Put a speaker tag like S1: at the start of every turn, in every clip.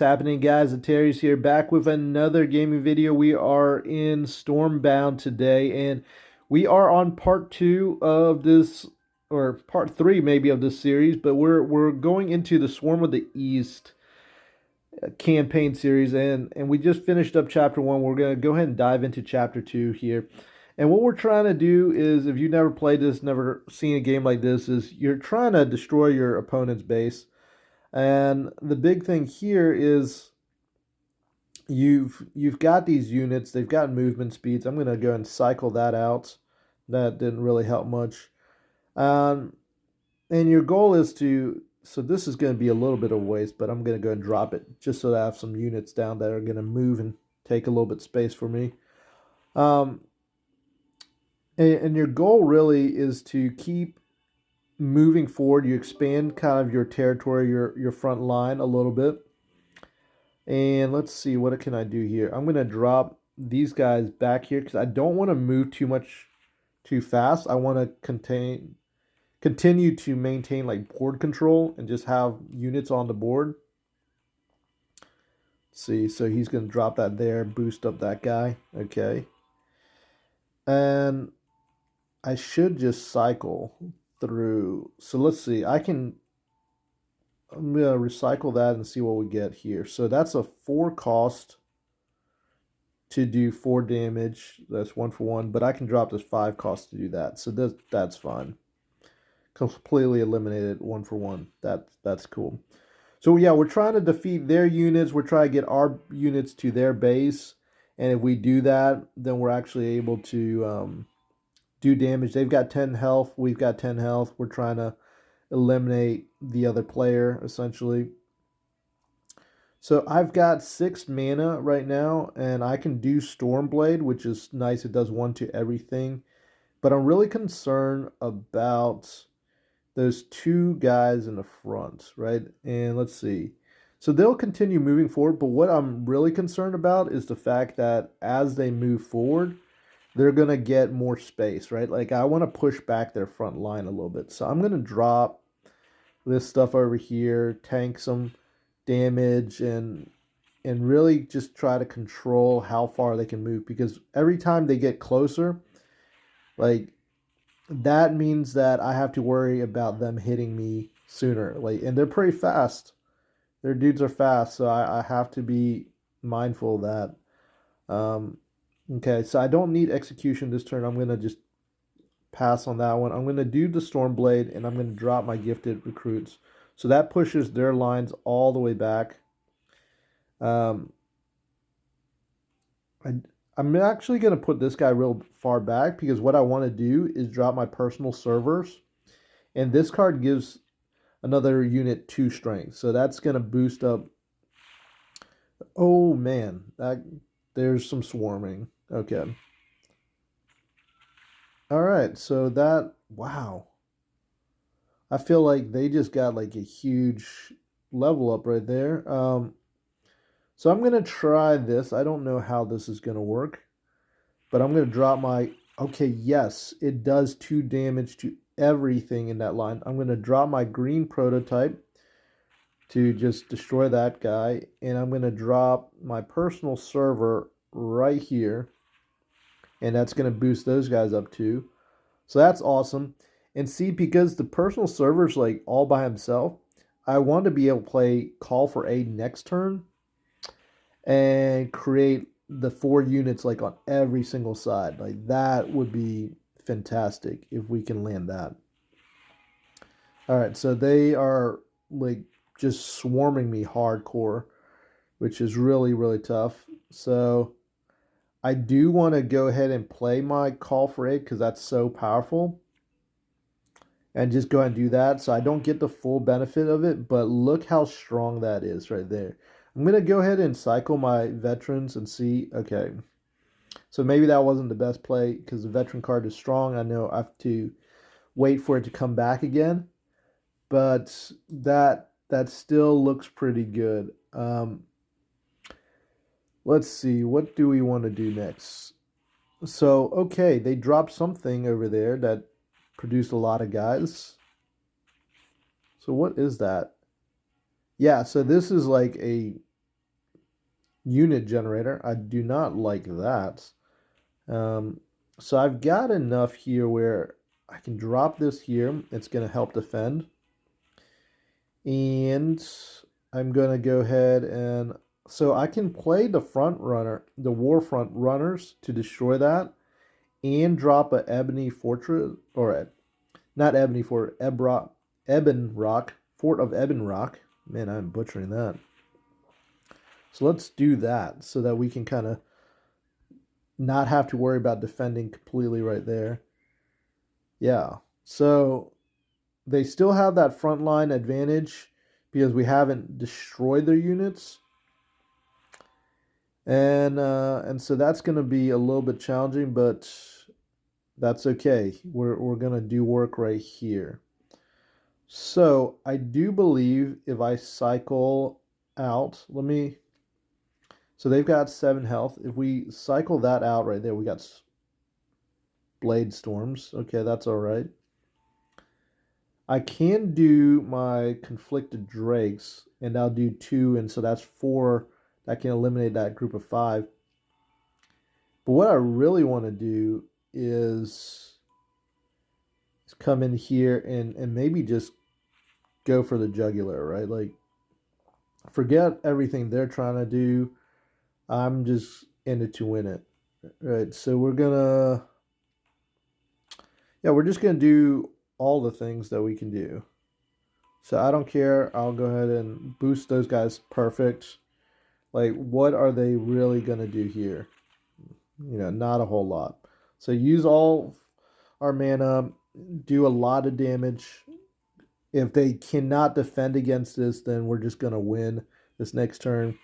S1: happening, guys? Terry's here, back with another gaming video. We are in Stormbound today, and we are on part two of this, or part three maybe of this series. But we're going into the Swarm of the East campaign series, and we just finished up chapter one. We're gonna go ahead and dive into chapter two here. And what we're trying to do is, if you've never played this, never seen a game like this, is you're trying to destroy your opponent's base. And the big thing here is you've got these units, they've got movement speeds. I'm gonna go and cycle that out. That didn't really help much. Um, and your goal is to, so this is going to be a little bit of waste, but I'm going to go and drop it just so that I have some units down that are going to move and take a little bit of space for me. Um, and your goal really is to keep moving forward. You expand kind of your territory, your front line a little bit. And let's see, what can I do here? I'm going to drop these guys back here because I don't want to move too fast. I want to continue to maintain like board control and just have units on the board. Let's see, so he's going to drop that there, boost up that guy. Okay. And I should just cycle through. So let's see, I'm going to recycle that and see what we get here. So that's a 4 cost to do 4 damage. That's 1 for 1, but I can drop this 5 cost to do that. So that's fine. Completely eliminated 1 for 1. That's cool. So yeah, we're trying to defeat their units. We're trying to get our units to their base. And if we do that, then we're actually able to do damage. They've got 10 health. We've got 10 health. We're trying to eliminate the other player, essentially. So I've got 6 mana right now, and I can do Stormblade, which is nice. It does 1 to everything. But I'm really concerned about those 2 guys in the front, right? And let's see. So they'll continue moving forward, but what I'm really concerned about is the fact that as they move forward, they're going to get more space, right? Like I want to push back their front line a little bit. So I'm going to drop this stuff over here, tank some damage, and really just try to control how far they can move, because every time they get closer, like that means that I have to worry about them hitting me sooner. Like, and they're pretty fast. Their dudes are fast, so I have to be mindful of that. Okay, so I don't need execution this turn. I'm gonna just pass on that one. I'm gonna do the Stormblade, and I'm gonna drop my gifted recruits. So that pushes their lines all the way back. Um, I'm actually going to put this guy real far back because what I want to do is drop my personal servers. And this card gives another unit 2 strength. So that's going to boost up. Oh, man. There's some swarming. Okay. All right. So that, wow. I feel like they just got like a huge level up right there. So I'm going to try this. I don't know how this is going to work, but I'm going to drop my, okay, yes, it does 2 damage to everything in that line. I'm going to drop my green prototype to just destroy that guy, and I'm going to drop my personal server right here, and that's going to boost those guys up too. So that's awesome. And see, because the personal server's like all by himself, I want to be able to play Call for Aid next turn and create the 4 units like on every single side. Like that would be fantastic if we can land that. All right, so they are like just swarming me hardcore, which is really, really tough. So I do want to go ahead and play my Call for Aid because that's so powerful. And just go ahead and do that. So I don't get the full benefit of it, but look how strong that is right there. I'm going to go ahead and cycle my veterans and see. Okay. So maybe that wasn't the best play because the veteran card is strong. I know I have to wait for it to come back again. But that still looks pretty good. Let's see. What do we want to do next? So, okay. They dropped something over there that produced a lot of guys. So what is that? Yeah, so this is like a unit generator. I do not like that. Um, so I've got enough here where I can drop this here. It's going to help defend. And I'm going to go ahead and so I can play the front runner, the war front runners to destroy that and drop a ebony fortress or a, not ebony fort, Ebon Rock, Fort of Ebon Rock. Man, I'm butchering that. So let's do that so that we can kind of not have to worry about defending completely right there. Yeah. So they still have that front line advantage because we haven't destroyed their units. And so that's going to be a little bit challenging, but that's okay. We're going to do work right here. So I do believe if I cycle out, let me. So they've got 7 health. If we cycle that out right there, we got blade storms. Okay, that's all right. I can do my conflicted drakes, and I'll do 2, and so that's 4. That can eliminate that group of 5. But what I really want to do is come in here and maybe just go for the jugular, right? Like, forget everything they're trying to do. I'm just in it to win it, right? So we're just gonna do all the things that we can do. So I don't care. I'll go ahead and boost those guys perfect. Like, what are they really gonna do here? Not a whole lot. So use all our mana, do a lot of damage. If they cannot defend against this, then we're just gonna win this next turn.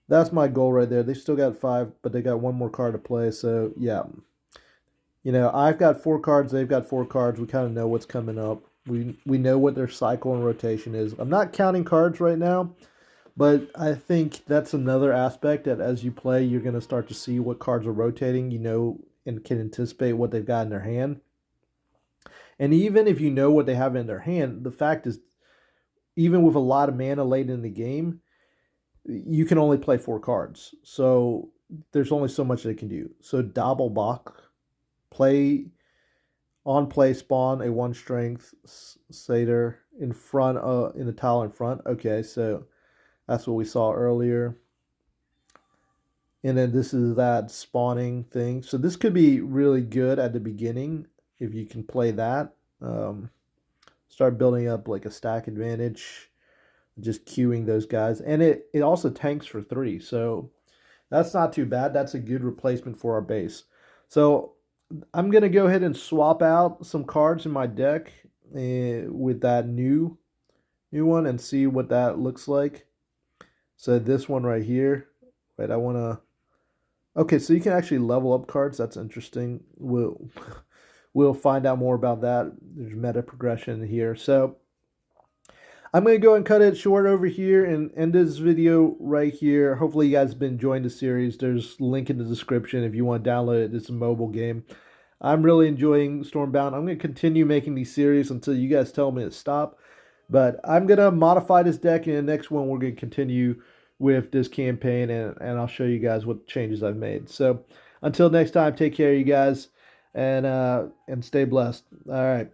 S1: That's my goal right there. They still got 5, but they got one more card to play. So yeah, I've got 4 cards. They've got 4 cards. We kind of know what's coming up. We know what their cycle and rotation is. I'm not counting cards right now, but I think that's another aspect that as you play, you're going to start to see what cards are rotating, and can anticipate what they've got in their hand. And even if you know what they have in their hand, the fact is, even with a lot of mana late in the game, you can only play 4 cards. So there's only so much they can do. So Doppelbock, play spawn a 1 strength satyr in front in the tile in front. Okay, so that's what we saw earlier. And then this is that spawning thing. So this could be really good at the beginning if you can play that. Start building up like a stack advantage, just queuing those guys. And it also tanks for 3. So that's not too bad. That's a good replacement for our base. So I'm going to go ahead and swap out some cards in my deck with that new one and see what that looks like. So this one right here, right, I want to. Okay, so you can actually level up cards. That's interesting. We'll find out more about that. There's meta progression here. So I'm going to go and cut it short over here and end this video right here. Hopefully you guys have been enjoying the series. There's a link in the description if you want to download it. It's a mobile game. I'm really enjoying Stormbound. I'm going to continue making these series until you guys tell me to stop. But I'm going to modify this deck, and the next one we're going to continue with this campaign, and I'll show you guys what changes I've made. So until next time, take care, you guys, and stay blessed. All right.